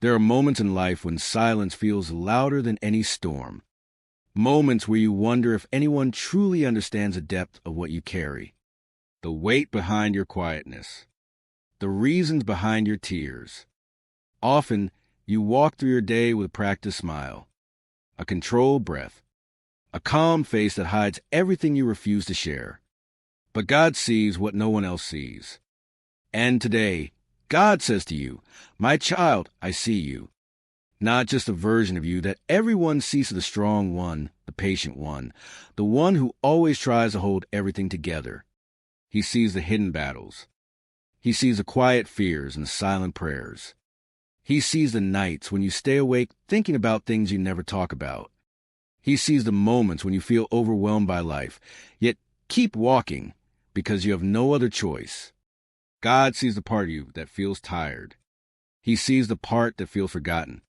There are moments in life when silence feels louder than any storm. Moments where you wonder if anyone truly understands the depth of what you carry. The weight behind your quietness. The reasons behind your tears. Often, you walk through your day with a practiced smile, a controlled breath, a calm face that hides everything you refuse to share. But God sees what no one else sees. And today, God says to you, "My child, I see you." Not just a version of you that everyone sees, the strong one, the patient one, the one who always tries to hold everything together. He sees the hidden battles. He sees the quiet fears and the silent prayers. He sees the nights when you stay awake thinking about things you never talk about. He sees the moments when you feel overwhelmed by life, yet keep walking because you have no other choice. God sees the part of you that feels tired. He sees the part that feels forgotten.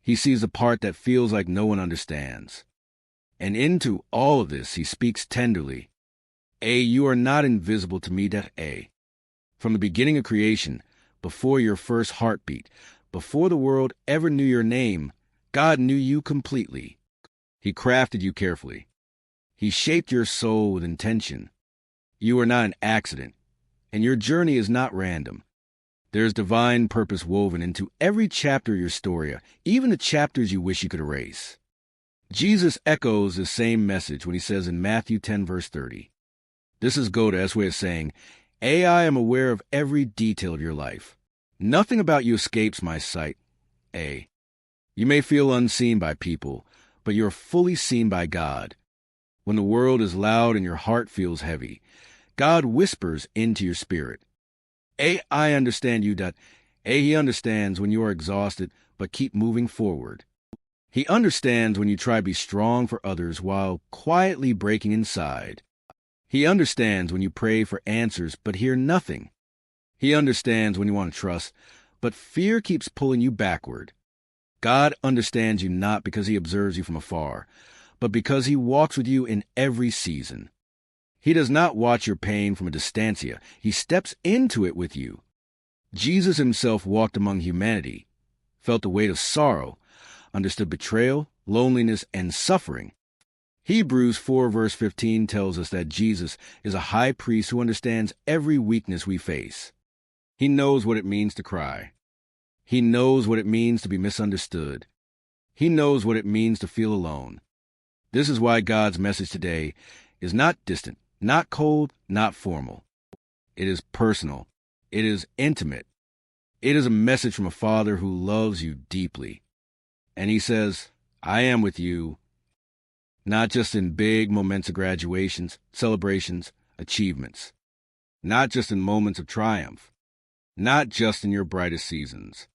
He sees the part that feels like no one understands. And into all of this, he speaks tenderly. You are not invisible to me, From the beginning of creation, before your first heartbeat, before the world ever knew your name, God knew you completely. He crafted you carefully. He shaped your soul with intention. You are not an accident, and your journey is not random. There is divine purpose woven into every chapter of your story, even the chapters you wish you could erase. Jesus echoes the same message when he says in Matthew 10, verse 30, this is God's way of saying, I am aware of every detail of your life. Nothing about you escapes my sight. You may feel unseen by people, but you're fully seen by God. When the world is loud and your heart feels heavy, God whispers into your spirit. I understand you. He understands when you are exhausted, but keep moving forward. He understands when you try to be strong for others while quietly breaking inside. He understands when you pray for answers, but hear nothing. He understands when you want to trust, but fear keeps pulling you backward. God understands you not because he observes you from afar, but because he walks with you in every season. He does not watch your pain from a distancia. He steps into it with you. Jesus himself walked among humanity, felt the weight of sorrow, understood betrayal, loneliness, and suffering. Hebrews 4 verse 15 tells us that Jesus is a high priest who understands every weakness we face. He knows what it means to cry. He knows what it means to be misunderstood. He knows what it means to feel alone. This is why God's message today is not distant, not cold, not formal. It is personal. It is intimate. It is a message from a Father who loves you deeply. And he says, I am with you, not just in big moments of graduations, celebrations, achievements, not just in moments of triumph, not just in your brightest seasons.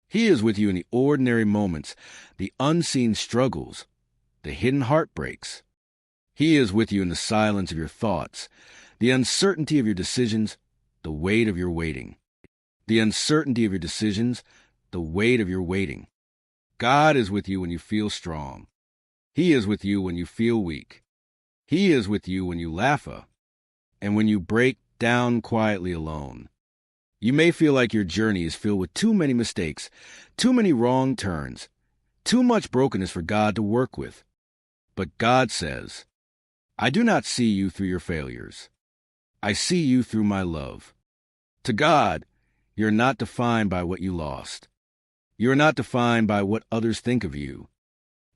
He is with you in the ordinary moments, the unseen struggles, the hidden heartbreaks. He is with you in the silence of your thoughts, the uncertainty of your decisions, the weight of your waiting. The uncertainty of your decisions, the weight of your waiting. God is with you when you feel strong. He is with you when you feel weak. He is with you when you laugh and when you break down quietly alone. You may feel like your journey is filled with too many mistakes, too many wrong turns, too much brokenness for God to work with. But God says, I do not see you through your failures. I see you through my love. To God, you're not defined by what you lost. You're not defined by what others think of you.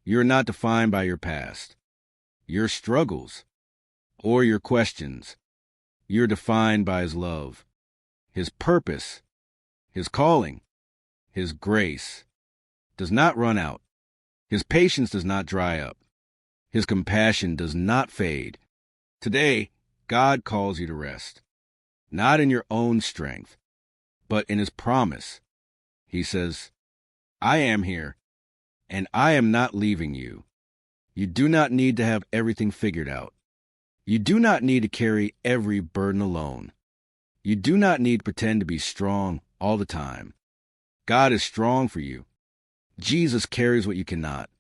You're not defined by your past, your struggles, or your questions. You're defined by his love, his purpose, his calling, his grace does not run out. His patience does not dry up. His compassion does not fade. Today, God calls you to rest, not in your own strength, but in his promise. He says, I am here, and I am not leaving you. You do not need to have everything figured out. You do not need to carry every burden alone. You do not need to pretend to be strong all the time. God is strong for you. Jesus carries what you cannot.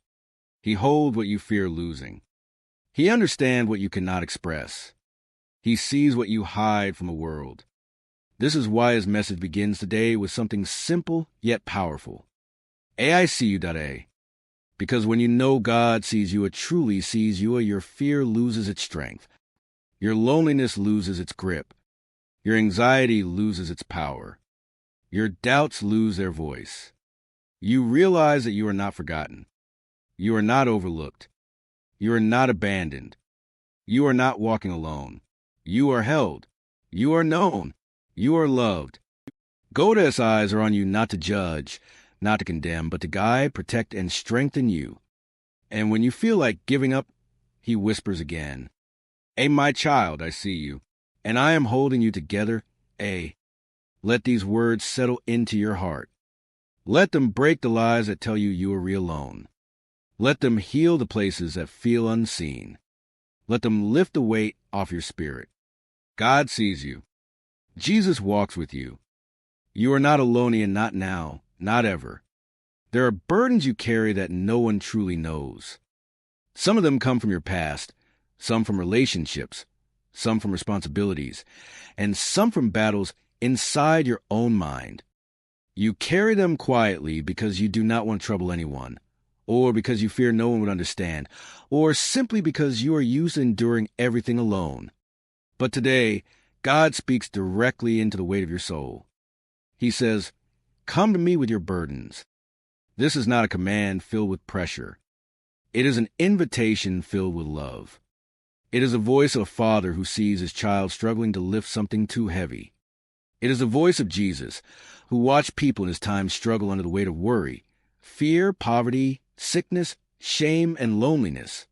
He holds what you fear losing. He understands what you cannot express. He sees what you hide from the world. This is why his message begins today with something simple yet powerful. I see you. Because when you know God sees you, it truly sees you, your fear loses its strength. Your loneliness loses its grip. Your anxiety loses its power. Your doubts lose their voice. You realize that you are not forgotten. You are not overlooked. You are not abandoned. You are not walking alone. You are held. You are known. You are loved. God's eyes are on you not to judge, not to condemn, but to guide, protect, and strengthen you. And when you feel like giving up, he whispers again, my child, I see you, and I am holding you together. Let these words settle into your heart. Let them break the lies that tell you you are really alone. Let them heal the places that feel unseen. Let them lift the weight off your spirit. God sees you. Jesus walks with you. You are not alone, and not now, not ever. There are burdens you carry that no one truly knows. Some of them come from your past, some from relationships, some from responsibilities, and some from battles inside your own mind. You carry them quietly because you do not want to trouble anyone, or because you fear no one would understand, or simply because you are used to enduring everything alone. But today, God speaks directly into the weight of your soul. He says, "Come to me with your burdens." This is not a command filled with pressure. It is an invitation filled with love. It is a voice of a father who sees his child struggling to lift something too heavy. It is the voice of Jesus, who watched people in his time struggle under the weight of worry, fear, poverty, sickness, shame, and loneliness.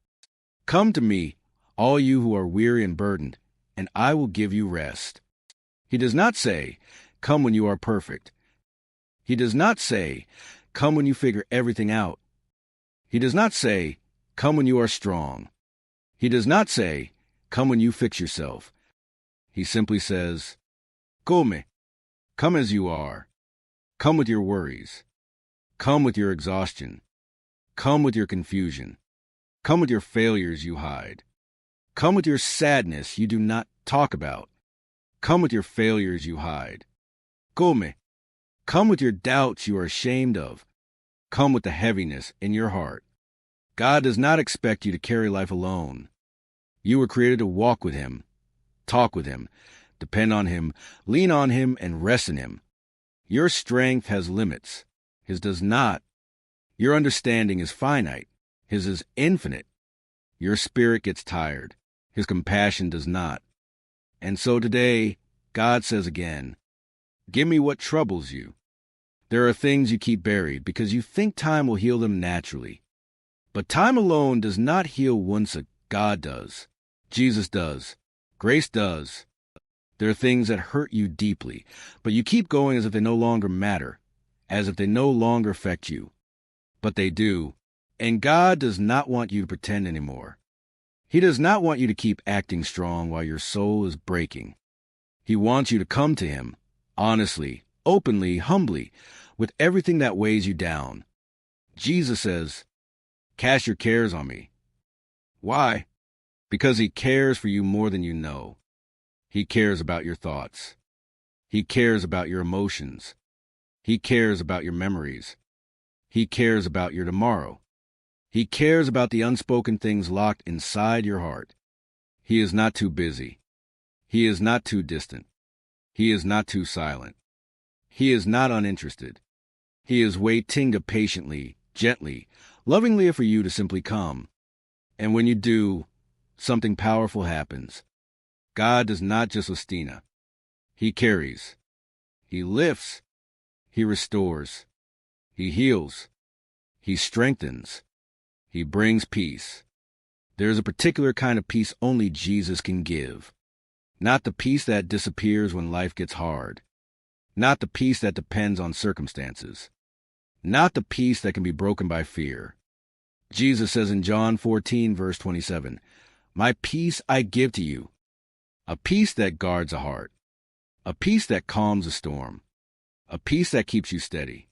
Come to me, all you who are weary and burdened, and I will give you rest. He does not say, come when you are perfect. He does not say, come when you figure everything out. He does not say, come when you are strong. He does not say, come when you fix yourself. He simply says, come as you are. Come with your worries. Come with your exhaustion. Come with your confusion. Come with your failures you hide. Come with your sadness you do not talk about. Come with your failures you hide. Come with your doubts you are ashamed of. Come with the heaviness in your heart. God does not expect you to carry life alone. You were created to walk with him, talk with him, depend on him, lean on him, and rest in him. Your strength has limits. His does not. Your understanding is finite. His is infinite. Your spirit gets tired. His compassion does not. And so today, God says again, give me what troubles you. There are things you keep buried because you think time will heal them naturally. But time alone does not heal once God does. Jesus does. Grace does. There are things that hurt you deeply, but you keep going as if they no longer matter, as if they no longer affect you. But they do. And God does not want you to pretend anymore. He does not want you to keep acting strong while your soul is breaking. He wants you to come to him, honestly, openly, humbly, with everything that weighs you down. Jesus says, cast your cares on me. Why? Because he cares for you more than you know. He cares about your thoughts. He cares about your emotions. He cares about your memories. He cares about your tomorrow. He cares about the unspoken things locked inside your heart. He is not too busy. He is not too distant. He is not too silent. He is not uninterested. He is waiting patiently, gently, lovingly for you to simply come. And when you do, something powerful happens. God does not just sustain. He carries. He lifts. He restores. He heals. He strengthens. He brings peace. There is a particular kind of peace only Jesus can give. Not the peace that disappears when life gets hard. Not the peace that depends on circumstances. Not the peace that can be broken by fear. Jesus says in John 14, verse 27, my peace I give to you. A peace that guards a heart. A peace that calms a storm. A peace that keeps you steady.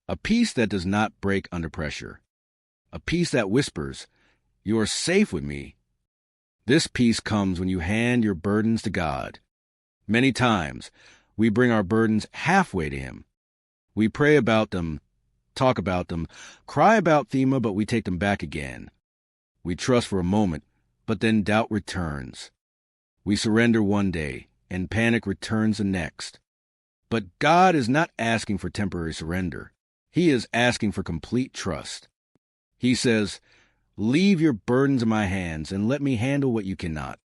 A peace that does not break under pressure. A peace that whispers, you are safe with me. This peace comes when you hand your burdens to God. Many times, we bring our burdens halfway to him. We pray about them, talk about them, cry about Thema, but we take them back again. We trust for a moment, but then doubt returns. We surrender one day, and panic returns the next. But God is not asking for temporary surrender. He is asking for complete trust. He says, "Leave your burdens in my hands and let me handle what you cannot."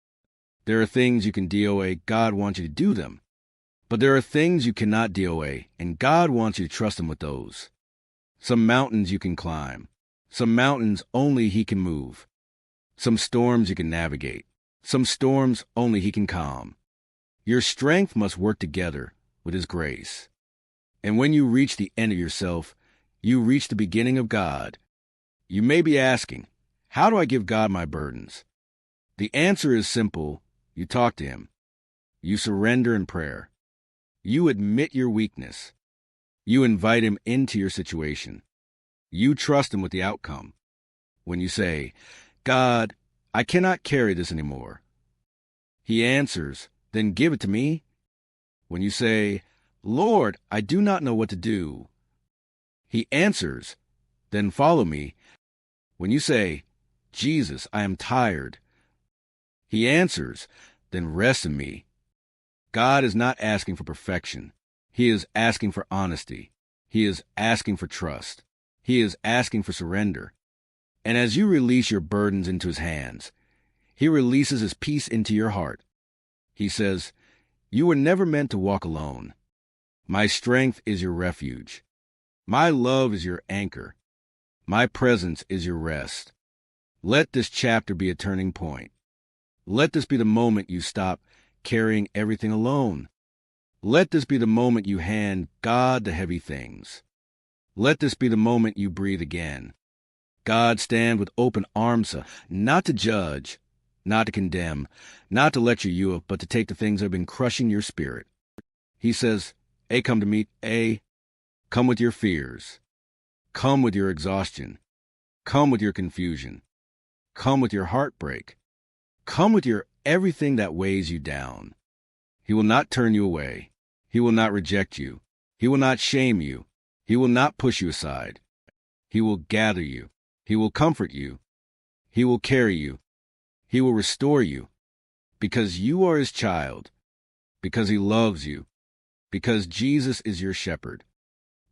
There are things you can DOA, God wants you to do them. But there are things you cannot DOA, and God wants you to trust him with those. Some mountains you can climb. Some mountains only he can move. Some storms you can navigate. Some storms only he can calm. Your strength must work together with his grace. And when you reach the end of yourself, you reach the beginning of God. You may be asking, how do I give God my burdens? The answer is simple. You talk to him. You surrender in prayer. You admit your weakness. You invite him into your situation. You trust him with the outcome. When you say, "God, I cannot carry this anymore," he answers, "Then give it to me." When you say, "Lord, I do not know what to do," he answers, "Then follow me." When you say, "Jesus, I am tired," he answers, "Then rest in me." God is not asking for perfection. He is asking for honesty. He is asking for trust. He is asking for surrender. And as you release your burdens into his hands, he releases his peace into your heart. He says, "You were never meant to walk alone. My strength is your refuge. My love is your anchor. My presence is your rest. Let this chapter be a turning point. Let this be the moment you stop carrying everything alone. Let this be the moment you hand God the heavy things. Let this be the moment you breathe again. God stand with open arms, not to judge, not to condemn, not to lecture you up, but to take the things that have been crushing your spirit. He says, come to me, come with your fears. Come with your exhaustion. Come with your confusion. Come with your heartbreak. Come with your everything that weighs you down. He will not turn you away. He will not reject you. He will not shame you. He will not push you aside. He will gather you. He will comfort you. He will carry you. He will restore you. Because you are his child. Because he loves you. Because Jesus is your shepherd.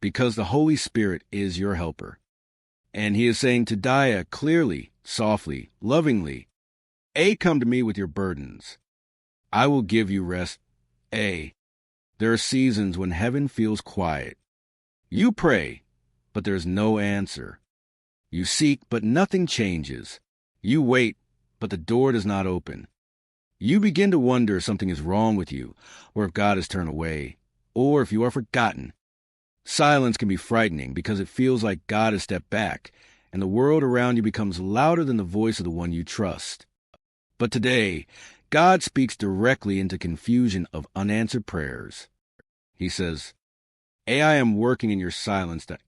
Because the Holy Spirit is your helper. And he is saying to Dia clearly, softly, lovingly, come to me with your burdens. I will give you rest. There are seasons when heaven feels quiet. You pray, but there is no answer. You seek, but nothing changes. You wait, but the door does not open. You begin to wonder if something is wrong with you, or if God has turned away, or if you are forgotten. Silence can be frightening because it feels like God has stepped back, and the world around you becomes louder than the voice of the one you trust. But today, God speaks directly into confusion of unanswered prayers. He says, I am working in your silence to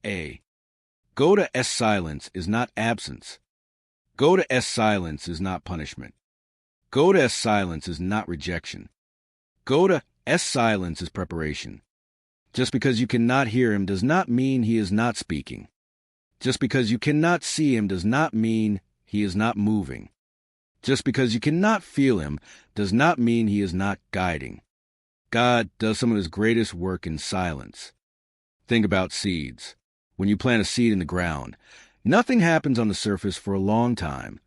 Go to S silence is not absence. Go to S silence is not punishment. Go to S silence is not rejection. Go to S silence is preparation. Just because you cannot hear him does not mean he is not speaking. Just because you cannot see him does not mean he is not moving. Just because you cannot feel him does not mean he is not guiding. God does some of his greatest work in silence. Think about seeds. When you plant a seed in the ground, nothing happens on the surface for a long time.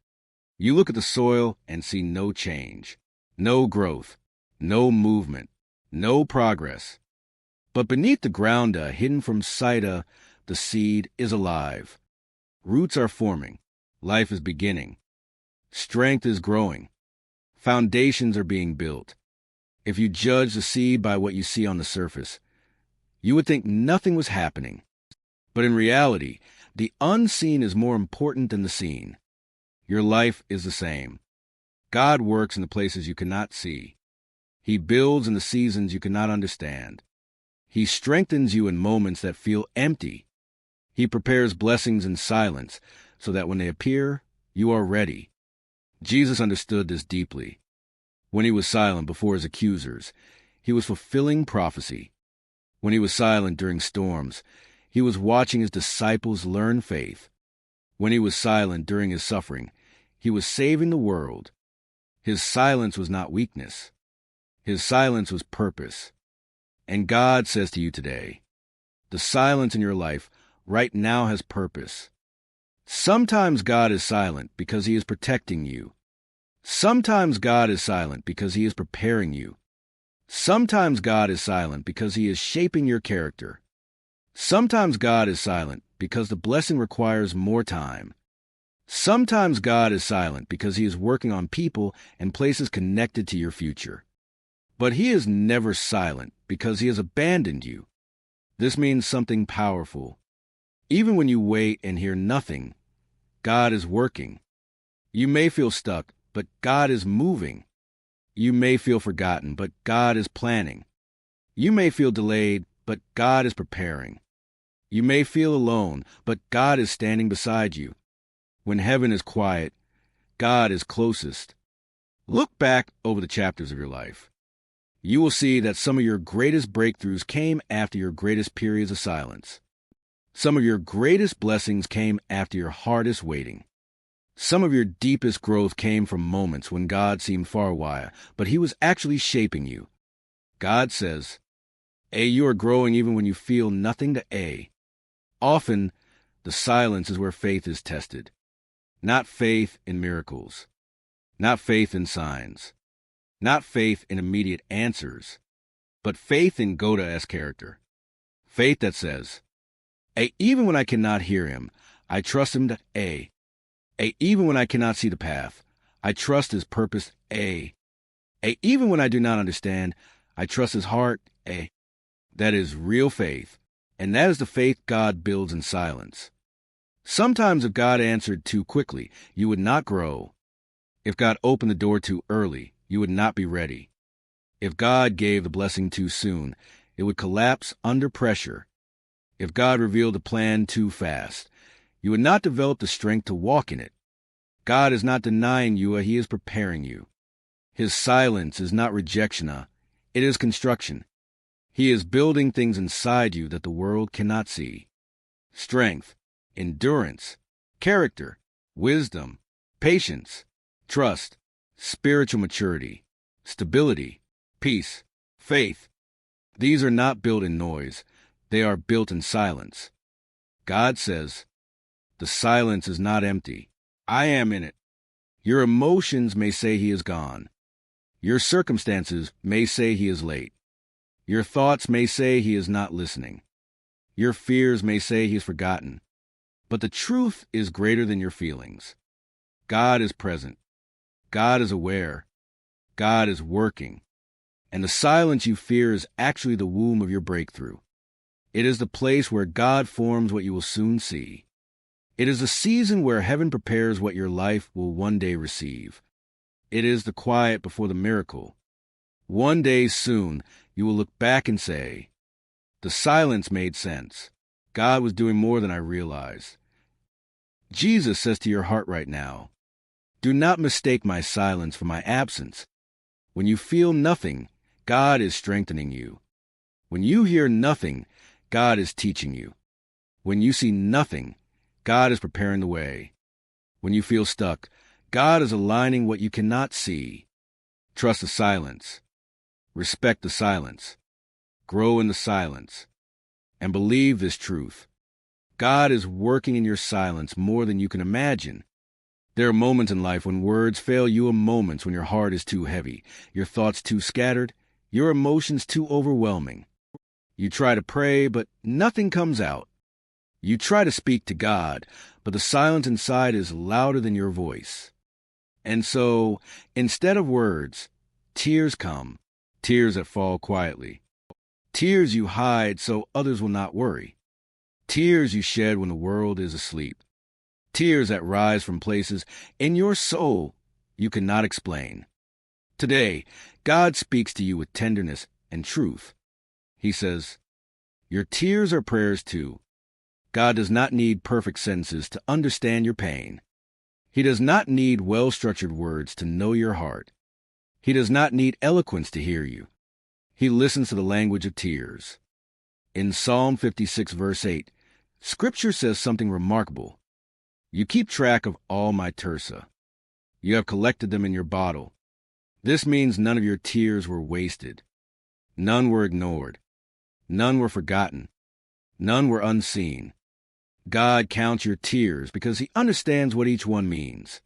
You look at the soil and see no change, no growth, no movement, no progress. But beneath the ground, hidden from sight, the seed is alive. Roots are forming. Life is beginning. Strength is growing. Foundations are being built. If you judge the seed by what you see on the surface, you would think nothing was happening. But in reality, the unseen is more important than the seen. Your life is the same. God works in the places you cannot see. He builds in the seasons you cannot understand. He strengthens you in moments that feel empty. He prepares blessings in silence so that when they appear, you are ready. Jesus understood this deeply. When he was silent before his accusers, he was fulfilling prophecy. When he was silent during storms, He was watching his disciples learn faith. When he was silent during his suffering, he was saving the world. His silence was not weakness. His silence was purpose. And God says to you today, the silence in your life right now has purpose. Sometimes God is silent because he is protecting you. Sometimes God is silent because he is preparing you. Sometimes God is silent because he is shaping your character. Sometimes God is silent because the blessing requires more time. Sometimes God is silent because he is working on people and places connected to your future. But he is never silent because he has abandoned you. This means something powerful. Even when you wait and hear nothing, God is working. You may feel stuck, but God is moving. You may feel forgotten, but God is planning. You may feel delayed, but God is preparing. You may feel alone, but God is standing beside you. When heaven is quiet, God is closest. Look back over the chapters of your life. You will see that some of your greatest breakthroughs came after your greatest periods of silence. Some of your greatest blessings came after your hardest waiting. Some of your deepest growth came from moments when God seemed far away, but he was actually shaping you. God says, you are growing even when you feel nothing to. Often, the silence is where faith is tested. Not faith in miracles. Not faith in signs. Not faith in immediate answers. But faith in Goda's character. Faith that says, even when I cannot hear him, I trust him to even when I cannot see the path, I trust his purpose even when I do not understand, I trust his heart That is real faith, and that is the faith God builds in silence. Sometimes if God answered too quickly, you would not grow. If God opened the door too early, you would not be ready. If God gave the blessing too soon, it would collapse under pressure. If God revealed a plan too fast, you would not develop the strength to walk in it. God is not denying you, he is preparing you. His silence is not rejection, it is construction. He is building things inside you that the world cannot see. Strength, endurance, character, wisdom, patience, trust, spiritual maturity, stability, peace, faith. These are not built in noise. They are built in silence. God says, the silence is not empty. I am in it. Your emotions may say he is gone. Your circumstances may say he is late. Your thoughts may say he is not listening. Your fears may say he has forgotten. But the truth is greater than your feelings. God is present. God is aware. God is working. And the silence you fear is actually the womb of your breakthrough. It is the place where God forms what you will soon see. It is a season where heaven prepares what your life will one day receive. It is the quiet before the miracle. One day soon, you will look back and say, the silence made sense. God was doing more than I realized. Jesus says to your heart right now, do not mistake my silence for my absence. When you feel nothing, God is strengthening you. When you hear nothing, God is teaching you. When you see nothing, God is preparing the way. When you feel stuck, God is aligning what you cannot see. Trust the silence. Respect the silence. Grow in the silence. And believe this truth. God is working in your silence more than you can imagine. There are moments in life when words fail you, moments when your heart is too heavy, your thoughts too scattered, your emotions too overwhelming. You try to pray, but nothing comes out. You try to speak to God, but the silence inside is louder than your voice. And so, instead of words, tears come, tears that fall quietly. Tears you hide so others will not worry. Tears you shed when the world is asleep. Tears that rise from places in your soul you cannot explain. Today, God speaks to you with tenderness and truth. He says, your tears are prayers too. God does not need perfect sentences to understand your pain. He does not need well-structured words to know your heart. He does not need eloquence to hear you. He listens to the language of tears. In Psalm 56, verse 8, Scripture says something remarkable. You keep track of all my tersa. You have collected them in your bottle. This means none of your tears were wasted. None were ignored. None were forgotten. None were unseen. God counts your tears because he understands what each one means.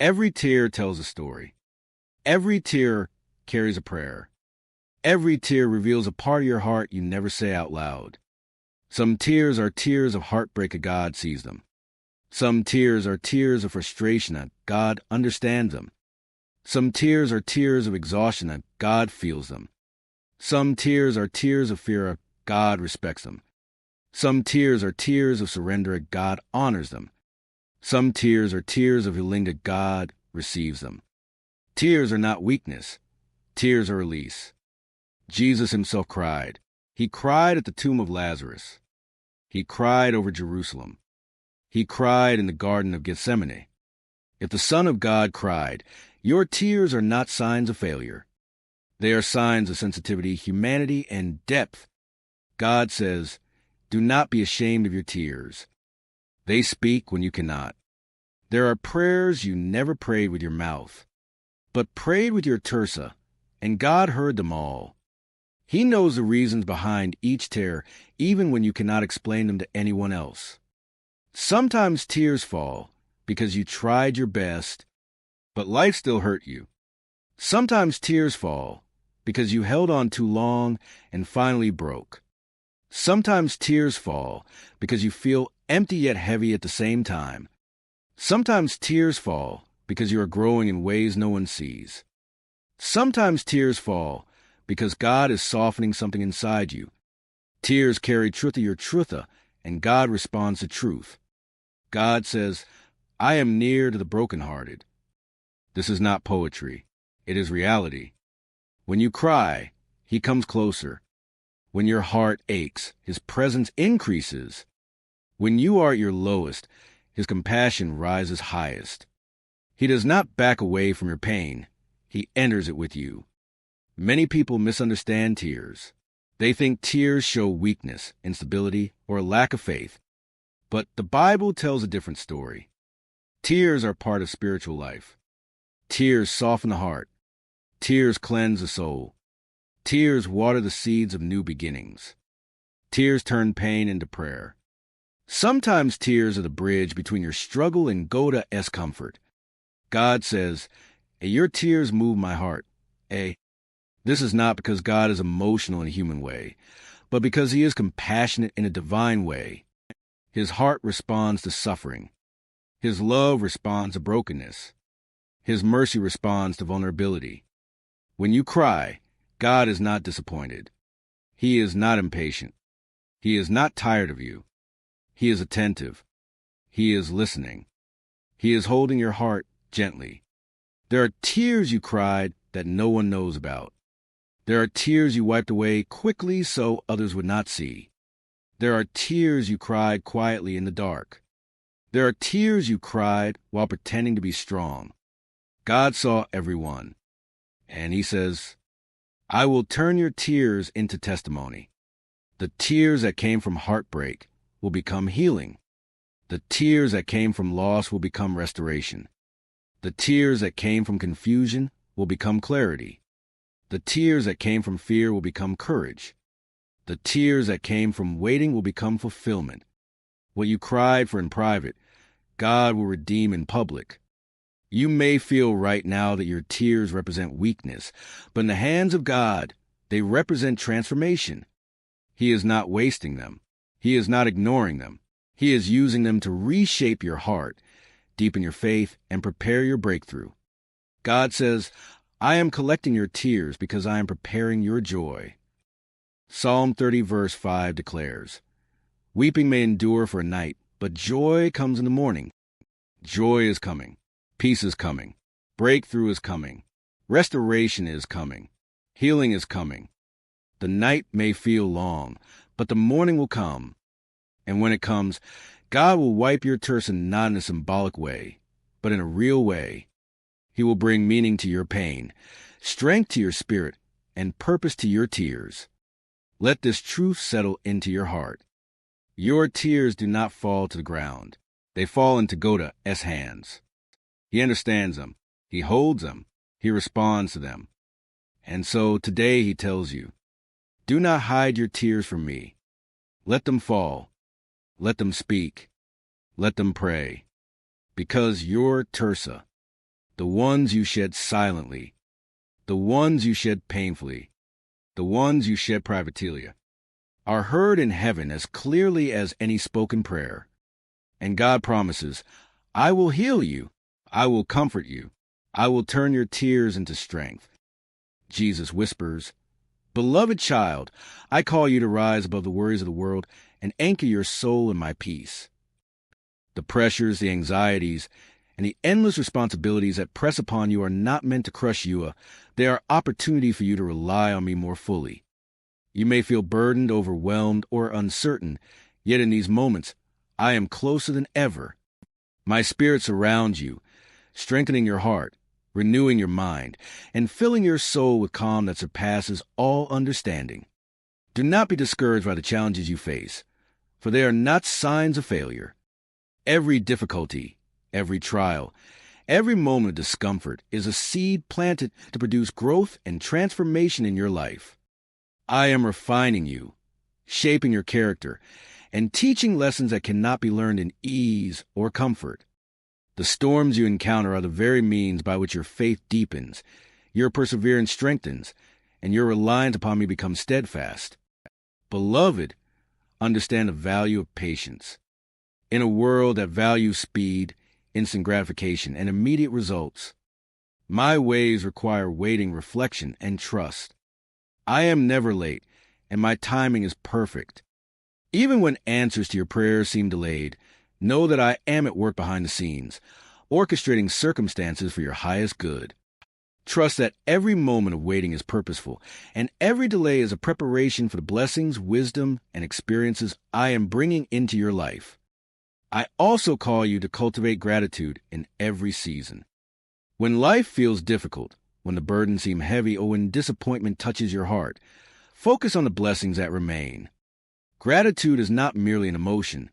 Every tear tells a story. Every tear carries a prayer. Every tear reveals a part of your heart you never say out loud. Some tears are tears of heartbreak as God sees them. Some tears are tears of frustration as God understands them. Some tears are tears of exhaustion as God feels them. Some tears are tears of fear as God respects them. Some tears are tears of surrender as God honors them. Some tears are tears of healing as God receives them. Tears are not weakness. Tears are release. Jesus himself cried. He cried at the tomb of Lazarus. He cried over Jerusalem. He cried in the Garden of Gethsemane. If the Son of God cried, your tears are not signs of failure. They are signs of sensitivity, humanity, and depth. God says, do not be ashamed of your tears. They speak when you cannot. There are prayers you never prayed with your mouth, but prayed with your tersa, and God heard them all. He knows the reasons behind each tear, even when you cannot explain them to anyone else. Sometimes tears fall because you tried your best, but life still hurt you. Sometimes tears fall because you held on too long and finally broke. Sometimes tears fall because you feel empty yet heavy at the same time. Sometimes tears fall because you are growing in ways no one sees. Sometimes tears fall because God is softening something inside you. Tears carry truth to your trutha, and God responds to truth. God says, I am near to the brokenhearted. This is not poetry. It is reality. When you cry, he comes closer. When your heart aches, his presence increases. When you are at your lowest, his compassion rises highest. He does not back away from your pain. He enters it with you. Many people misunderstand tears. They think tears show weakness, instability, or a lack of faith. But the Bible tells a different story. Tears are part of spiritual life. Tears soften the heart. Tears cleanse the soul. Tears water the seeds of new beginnings. Tears turn pain into prayer. Sometimes tears are the bridge between your struggle and Goda's comfort. God says, your tears move my heart. This is not because God is emotional in a human way, but because he is compassionate in a divine way. His heart responds to suffering. His love responds to brokenness. His mercy responds to vulnerability. When you cry, God is not disappointed. He is not impatient. He is not tired of you. He is attentive. He is listening. He is holding your heart gently. There are tears you cried that no one knows about. There are tears you wiped away quickly so others would not see. There are tears you cried quietly in the dark. There are tears you cried while pretending to be strong. God saw every one. And he says, I will turn your tears into testimony. The tears that came from heartbreak will become healing. The tears that came from loss will become restoration. The tears that came from confusion will become clarity. The tears that came from fear will become courage. The tears that came from waiting will become fulfillment. What you cried for in private, God will redeem in public. You may feel right now that your tears represent weakness, but in the hands of God, they represent transformation. He is not wasting them. He is not ignoring them. He is using them to reshape your heart, deepen your faith, and prepare your breakthrough. God says, I am collecting your tears because I am preparing your joy. Psalm 30 verse 5 declares, weeping may endure for a night, but joy comes in the morning. Joy is coming. Peace is coming. Breakthrough is coming. Restoration is coming. Healing is coming. The night may feel long, but the morning will come. And when it comes, God will wipe your tears not in a symbolic way, but in a real way. He will bring meaning to your pain, strength to your spirit, and purpose to your tears. Let this truth settle into your heart. Your tears do not fall to the ground. They fall into God's hands. He understands them. He holds them. He responds to them. And so today he tells you, do not hide your tears from me. Let them fall. Let them speak. Let them pray. Because your Tirsa, the ones you shed silently, the ones you shed painfully, the ones you shed privately, are heard in heaven as clearly as any spoken prayer. And God promises, I will heal you. I will comfort you. I will turn your tears into strength. Jesus whispers, Beloved child, I call you to rise above the worries of the world and anchor your soul in my peace. The pressures, the anxieties, and the endless responsibilities that press upon you are not meant to crush you. They are opportunity for you to rely on me more fully. You may feel burdened, overwhelmed, or uncertain, yet in these moments, I am closer than ever. My spirit surrounds you, strengthening your heart, renewing your mind, and filling your soul with calm that surpasses all understanding. Do not be discouraged by the challenges you face, for they are not signs of failure. Every difficulty, every trial, every moment of discomfort is a seed planted to produce growth and transformation in your life. I am refining you, shaping your character, and teaching lessons that cannot be learned in ease or comfort. The storms you encounter are the very means by which your faith deepens, your perseverance strengthens, and your reliance upon me becomes steadfast. Beloved, understand the value of patience. In a world that values speed, instant gratification, and immediate results, my ways require waiting, reflection, and trust. I am never late, and my timing is perfect. Even when answers to your prayers seem delayed, know that I am at work behind the scenes, orchestrating circumstances for your highest good. Trust that every moment of waiting is purposeful, and every delay is a preparation for the blessings, wisdom, and experiences I am bringing into your life. I also call you to cultivate gratitude in every season. When life feels difficult, when the burdens seem heavy, or when disappointment touches your heart, focus on the blessings that remain. Gratitude is not merely an emotion.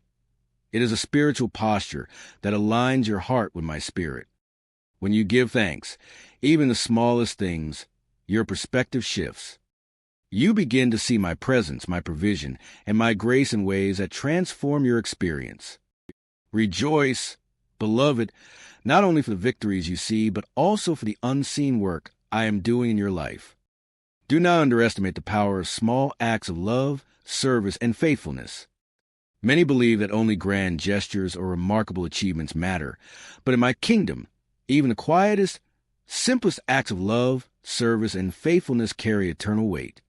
It is a spiritual posture that aligns your heart with my spirit. When you give thanks, even the smallest things, your perspective shifts. You begin to see my presence, my provision, and my grace in ways that transform your experience. Rejoice, beloved, not only for the victories you see, but also for the unseen work I am doing in your life. Do not underestimate the power of small acts of love, service, and faithfulness. Many believe that only grand gestures or remarkable achievements matter, but in my kingdom, even the quietest, simplest acts of love, service, and faithfulness carry eternal weight.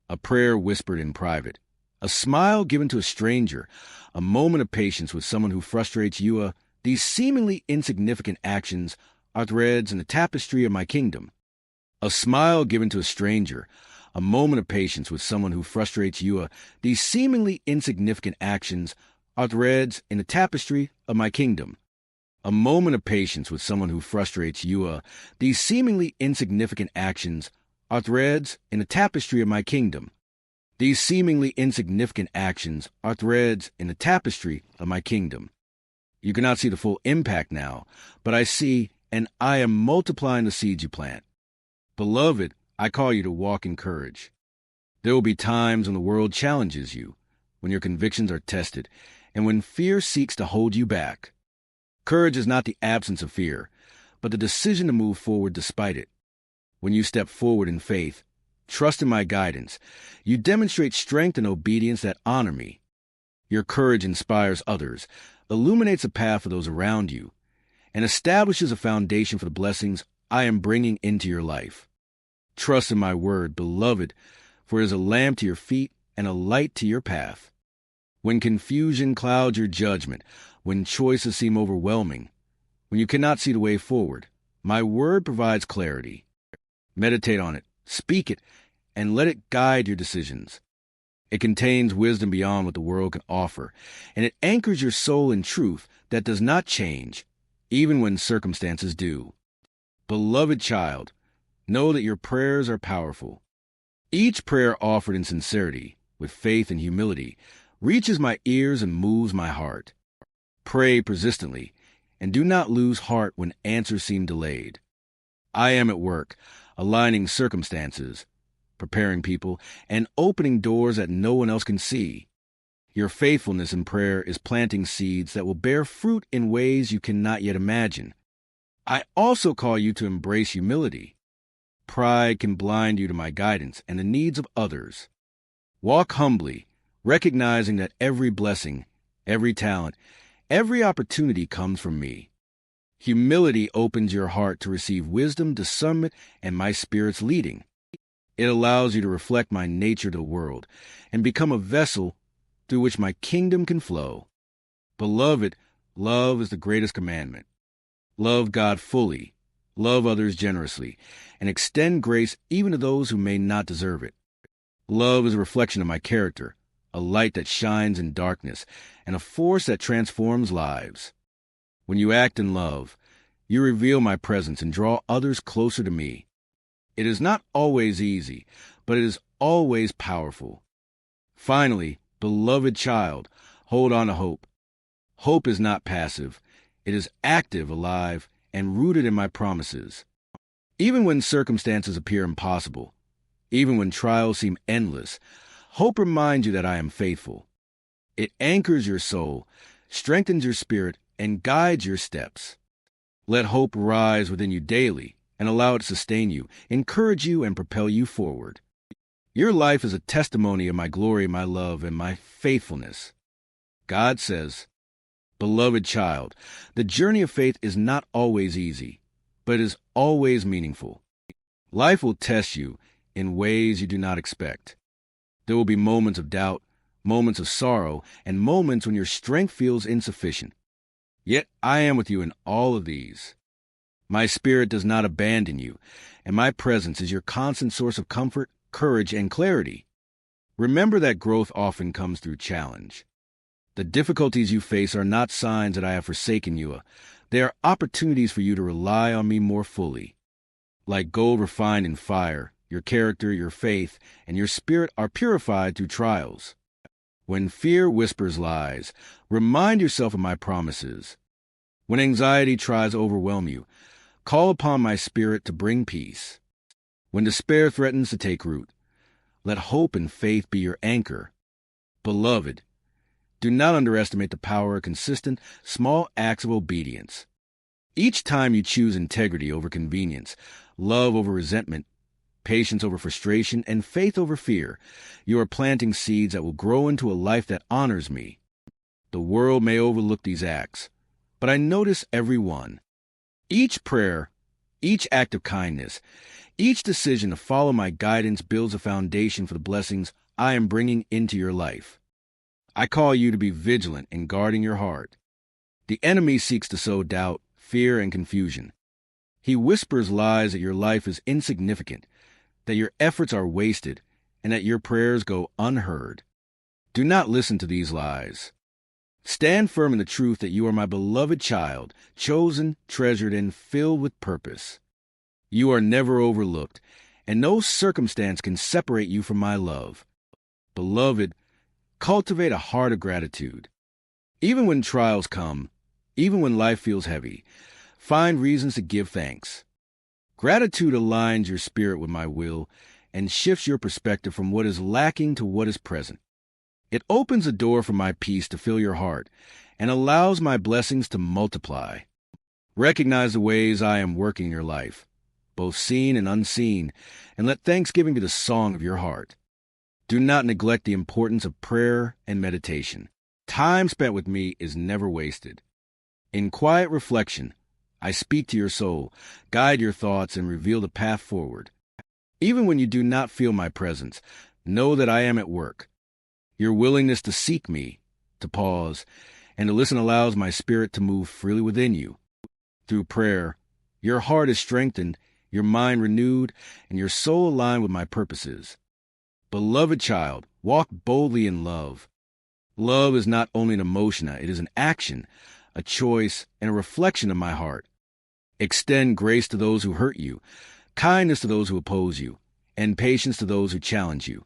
A prayer whispered in private, a smile given to a stranger, a moment of patience with someone who frustrates you, these seemingly insignificant actions are threads in the tapestry of my kingdom. A smile given to a stranger, a moment of patience with someone who frustrates you, these seemingly insignificant actions are threads in the tapestry of my kingdom. A moment of patience with someone who frustrates you, these seemingly insignificant actions are threads in the tapestry of my kingdom. These seemingly insignificant actions are threads in the tapestry of my kingdom. You cannot see the full impact now, but I see, and I am multiplying the seeds you plant. Beloved, I call you to walk in courage. There will be times when the world challenges you, when your convictions are tested, and when fear seeks to hold you back. Courage is not the absence of fear, but the decision to move forward despite it. When you step forward in faith, trust in my guidance, you demonstrate strength and obedience that honor me. Your courage inspires others, illuminates a path for those around you, and establishes a foundation for the blessings I am bringing into your life. Trust in my word, beloved, for it is a lamp to your feet and a light to your path. When confusion clouds your judgment, when choices seem overwhelming, when you cannot see the way forward, my word provides clarity. Meditate on it, speak it, and let it guide your decisions. It contains wisdom beyond what the world can offer, and it anchors your soul in truth that does not change, even when circumstances do. Beloved child, know that your prayers are powerful. Each prayer offered in sincerity, with faith and humility, reaches my ears and moves my heart. Pray persistently, and do not lose heart when answers seem delayed. I am at work, aligning circumstances, preparing people, and opening doors that no one else can see. Your faithfulness in prayer is planting seeds that will bear fruit in ways you cannot yet imagine. I also call you to embrace humility. Pride can blind you to my guidance and the needs of others. Walk humbly, recognizing that every blessing, every talent, every opportunity comes from me. Humility opens your heart to receive wisdom, discernment, and my Spirit's leading. It allows you to reflect my nature to the world and become a vessel through which my kingdom can flow. Beloved, love is the greatest commandment. Love God fully, love others generously, and extend grace even to those who may not deserve it. Love is a reflection of my character, a light that shines in darkness, and a force that transforms lives. When you act in love, you reveal my presence and draw others closer to me. It is not always easy, but it is always powerful. Finally, beloved child, hold on to hope. Hope is not passive. It is active, alive, and rooted in my promises. Even when circumstances appear impossible, even when trials seem endless, hope reminds you that I am faithful. It anchors your soul, strengthens your spirit, and guides your steps. Let hope rise within you daily and allow it to sustain you, encourage you, and propel you forward. Your life is a testimony of my glory, my love, and my faithfulness. God says, beloved child, the journey of faith is not always easy, but is always meaningful. Life will test you in ways you do not expect. There will be moments of doubt, moments of sorrow, and moments when your strength feels insufficient. Yet I am with you in all of these. My Spirit does not abandon you, and my presence is your constant source of comfort, courage, and clarity. Remember that growth often comes through challenge. The difficulties you face are not signs that I have forsaken you. They are opportunities for you to rely on me more fully. Like gold refined in fire, your character, your faith, and your spirit are purified through trials. When fear whispers lies, remind yourself of my promises. When anxiety tries to overwhelm you, call upon my Spirit to bring peace. When despair threatens to take root, let hope and faith be your anchor. Beloved, do not underestimate the power of consistent, small acts of obedience. Each time you choose integrity over convenience, love over resentment, patience over frustration, and faith over fear, you are planting seeds that will grow into a life that honors me. The world may overlook these acts, but I notice every one. Each prayer, each act of kindness, each decision to follow my guidance builds a foundation for the blessings I am bringing into your life. I call you to be vigilant in guarding your heart. The enemy seeks to sow doubt, fear, and confusion. He whispers lies that your life is insignificant, that your efforts are wasted, and that your prayers go unheard. Do not listen to these lies. Stand firm in the truth that you are my beloved child, chosen, treasured, and filled with purpose. You are never overlooked, and no circumstance can separate you from my love. Beloved, cultivate a heart of gratitude. Even when trials come, even when life feels heavy, find reasons to give thanks. Gratitude aligns your spirit with my will and shifts your perspective from what is lacking to what is present. It opens a door for my peace to fill your heart and allows my blessings to multiply. Recognize the ways I am working in your life, both seen and unseen, and let thanksgiving be the song of your heart. Do not neglect the importance of prayer and meditation. Time spent with me is never wasted. In quiet reflection, I speak to your soul, guide your thoughts, and reveal the path forward. Even when you do not feel my presence, know that I am at work. Your willingness to seek me, to pause, and to listen allows my spirit to move freely within you. Through prayer, your heart is strengthened, your mind renewed, and your soul aligned with my purposes. Beloved child, walk boldly in love. Love is not only an emotion, it is an action, a choice, and a reflection of my heart. Extend grace to those who hurt you, kindness to those who oppose you, and patience to those who challenge you.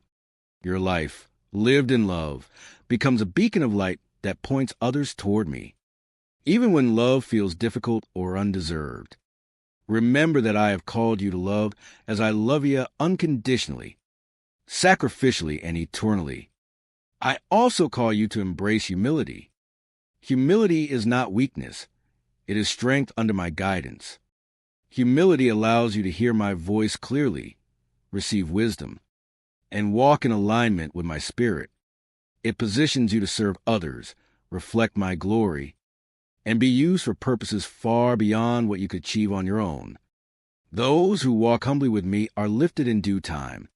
Your life, lived in love, becomes a beacon of light that points others toward me. Even when love feels difficult or undeserved, remember that I have called you to love as I love you unconditionally, sacrificially, and eternally. I also call you to embrace humility. Humility is not weakness. It is strength under my guidance. Humility allows you to hear my voice clearly, receive wisdom, and walk in alignment with my spirit. It positions you to serve others, reflect my glory, and be used for purposes far beyond what you could achieve on your own. Those who walk humbly with me are lifted in due time,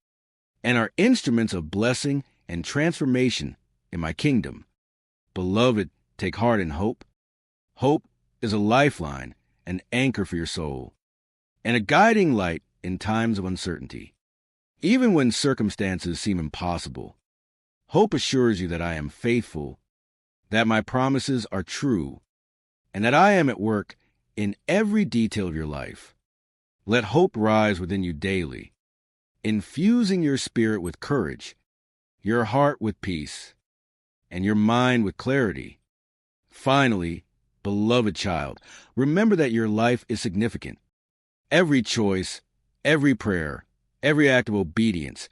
and are instruments of blessing and transformation in my kingdom. Beloved, take heart in hope. Hope is a lifeline, an anchor for your soul, and a guiding light in times of uncertainty. Even when circumstances seem impossible, hope assures you that I am faithful, that my promises are true, and that I am at work in every detail of your life. Let hope rise within you daily, infusing your spirit with courage, your heart with peace, and your mind with clarity. Finally, beloved child, remember that your life is significant. Every choice, every prayer, every act of obedience,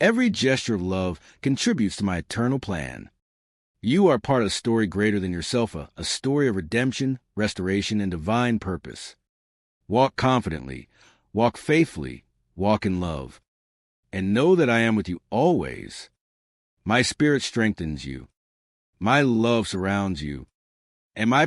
every gesture of love contributes to my eternal plan. You are part of a story greater than yourself, a story of redemption, restoration, and divine purpose. Walk confidently, walk faithfully, walk in love, and know that I am with you always. My spirit strengthens you, my love surrounds you, and my